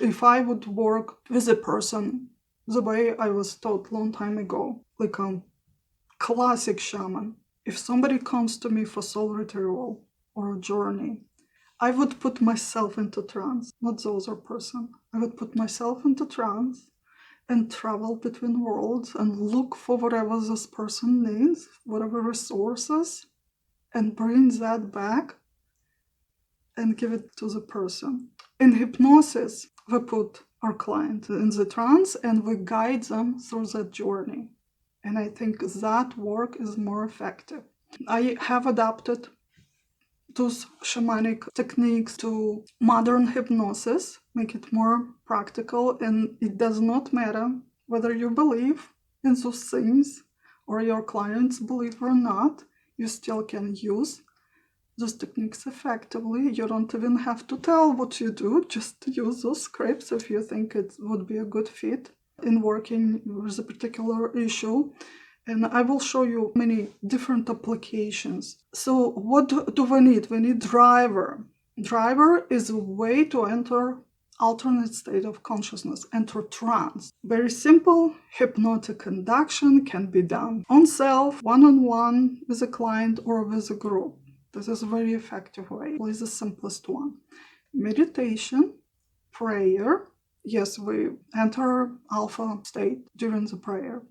If I would work with a person the way I was taught long time ago, like a classic shaman, if somebody comes to me for soul retrieval or a journey, I would put myself into trance, not the other person. I would put myself into trance and travel between worlds and look for whatever this person needs, whatever resources, and bring that back and give it to the person. In hypnosis, we put our client in the trance and we guide them through that journey. And I think that work is more effective. I have adapted those shamanic techniques to modern hypnosis, make it more practical, and it does not matter whether you believe in those things or your clients believe or not, you still can use those techniques effectively. You don't even have to tell what you do, just use those scripts if you think it would be a good fit in working with a particular issue. And I will show you many different applications. So what do we need? We need driver. Driver is a way to enter alternate state of consciousness, enter trance. Very simple hypnotic induction can be done on self, one-on-one with a client or with a group. This is a very effective way. It is the simplest one. Meditation, prayer. Yes, we enter alpha state during the prayer.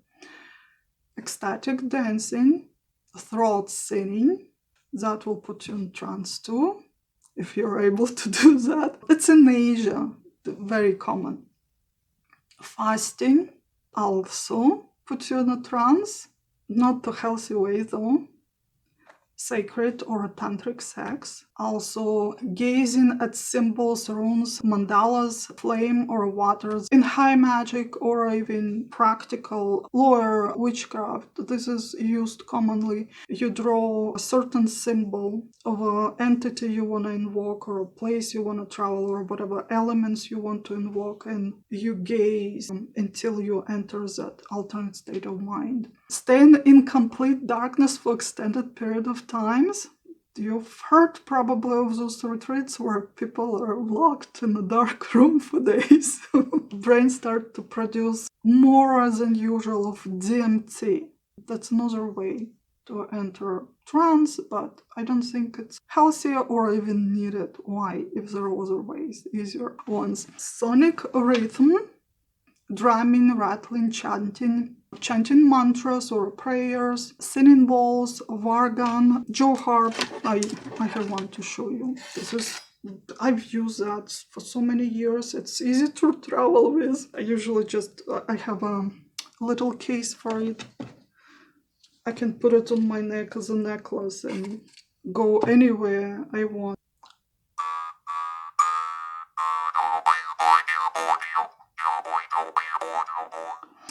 Ecstatic dancing, throat singing, that will put you in trance too, if you're able to do that. It's in Asia, very common. Fasting also puts you in a trance, not the healthy way though. Sacred or tantric sex. Also gazing at symbols, runes, mandalas, flame or waters in high magic or even practical lower witchcraft. This is used commonly. You draw a certain symbol of an entity you want to invoke or a place you want to travel or whatever elements you want to invoke, and you gaze until you enter that alternate state of mind. Staying in complete darkness for extended period of times. You've heard probably of those retreats where people are locked in a dark room for days. Brain start to produce more than usual of DMT. That's another way to enter trance, but I don't think it's healthy or even needed. Why? If there are other ways, easier ones. Sonic rhythm, drumming, rattling, chanting mantras or prayers, singing bowls, vargan, jaw harp. I have one to show you. I've used that for so many years. It's easy to travel with. I have a little case for it. I can put it on my neck as a necklace and go anywhere I want.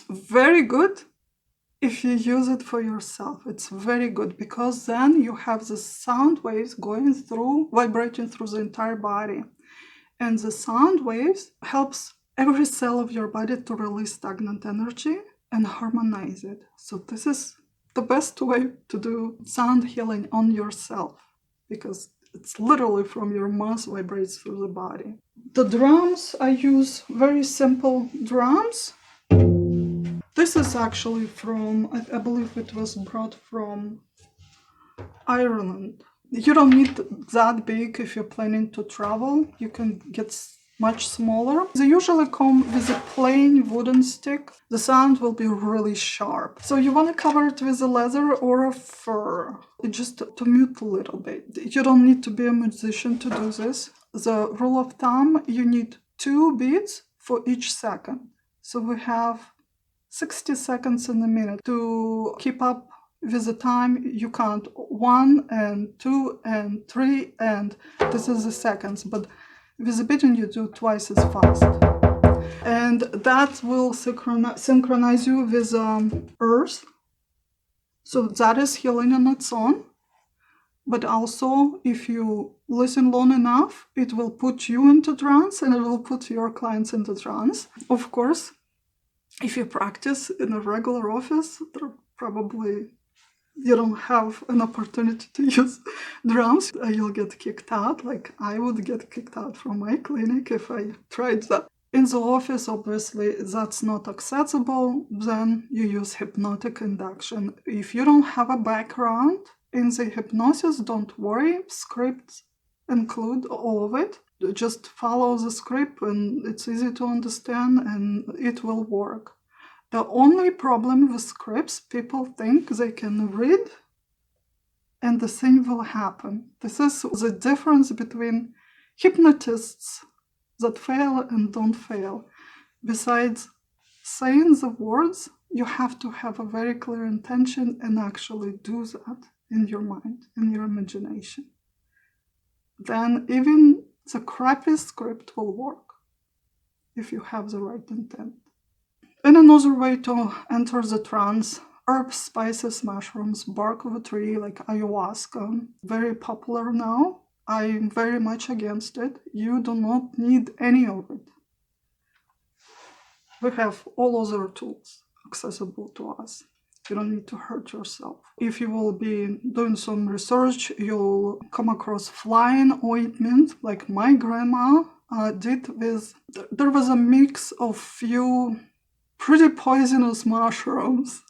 Very good if you use it for yourself. It's very good because then you have the sound waves vibrating through the entire body. And the sound waves helps every cell of your body to release stagnant energy and harmonize it. So this is the best way to do sound healing on yourself, because it's literally from your mouth vibrates through the body. The drums, I use very simple drums. This is actually from, I believe it was brought from Ireland. You don't need that big if you're planning to travel. You can get much smaller. They usually come with a plain wooden stick. The sound will be really sharp. So you want to cover it with a leather or a fur, just to mute a little bit. You don't need to be a musician to do this. The rule of thumb, you need 2 beats for each second. So we have 60 seconds in a minute. To keep up with the time, you count 1 and 2 and 3, and this is the seconds. But with the beating, you do twice as fast. And that will synchronize you with Earth. So that is healing on its own. But also, if you listen long enough, it will put you into trance and it will put your clients into trance. Of course, if you practice in a regular office, you don't have an opportunity to use drums. You'll get kicked out, like I would get kicked out from my clinic if I tried that. In the office, obviously, that's not accessible. Then you use hypnotic induction. If you don't have a background in the hypnosis, don't worry. Scripts include all of it. Just follow the script, and it's easy to understand, and it will work. The only problem with scripts, people think they can read and the thing will happen. This is the difference between hypnotists that fail and don't fail. Besides saying the words, you have to have a very clear intention and actually do that in your mind, in your imagination. Then even the crappy script will work if you have the right intent. And another way to enter the trance, herbs, spices, mushrooms, bark of a tree like ayahuasca, very popular now. I'm very much against it. You do not need any of it. We have all other tools accessible to us. You don't need to hurt yourself. If you will be doing some research, you'll come across flying ointment, like my grandma did with... There was a mix of few pretty poisonous mushrooms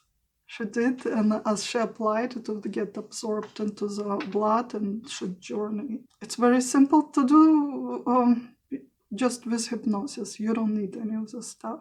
she did, and as she applied, it would get absorbed into the blood and should journey. It's very simple to do, just with hypnosis. You don't need any of this stuff.